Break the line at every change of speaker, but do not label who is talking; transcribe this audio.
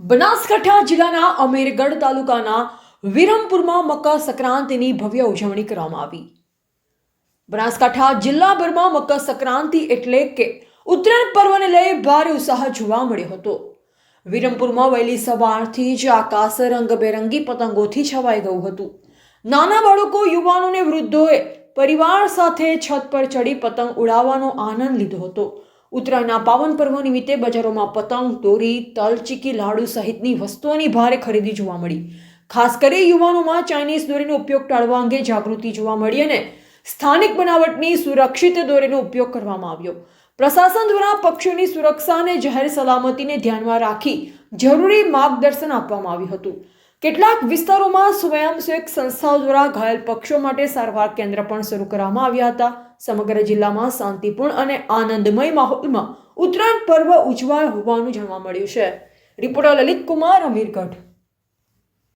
બનાસકાંઠા જિલ્લાના અમીરગઢ તાલુકાના વિરમપુરમાં મકર સંક્રાંતિની ભવ્ય ઉજવણી કરવામાં આવી। બનાસકાંઠા જિલ્લાભરમાં મકર સંક્રાંતિ એટલે કે ઉત્તરાયણ પર્વને લઈ ભારે ઉત્સાહ જોવા મળ્યો હતો। વિરમપુરમાં વહેલી સવારથી જ આકાશ રંગબેરંગી પતંગોથી છવાઈ ગયું હતું। નાના બાળકો, યુવાનો અને વૃદ્ધોએ પરિવાર સાથે છત પર ચડી પતંગ ઉડાવવાનો આનંદ લીધો હતો। ઉત્તરાયણના પાવન પર્વ નિમિત્તે બજારોમાં પતંગ, દોરી, તલ, ચીકી, લાડુ સહિતની વસ્તુઓની ભારે ખરીદી જોવા મળી। ખાસ કરી યુવાનોમાં ચાઇનીઝ દોરીનો ઉપયોગ ટાળવા અંગે જાગૃતિ જોવા મળી અને સ્થાનિક બનાવટની સુરક્ષિત દોરીનો ઉપયોગ કરવામાં આવ્યો। પ્રશાસન દ્વારા પક્ષીઓની સુરક્ષા અને જાહેર સલામતીને ધ્યાનમાં રાખી જરૂરી માર્ગદર્શન આપવામાં આવ્યું હતું। કેટલાક વિસ્તારોમાં સ્વયંસેવક સંસ્થાઓ દ્વારા ઘાયલ પક્ષીઓ માટે સારવાર કેન્દ્ર પણ શરૂ કરવામાં આવ્યા હતા। સમગ્ર જિલ્લામાં શાંતિપૂર્ણ અને આનંદમય માહોલમાં ઉત્તરાયણ પર્વ ઉજવાયો હોવાનું જાણવા મળ્યું છે। રિપોર્ટર લલિત કુમાર, અમીરગઢ।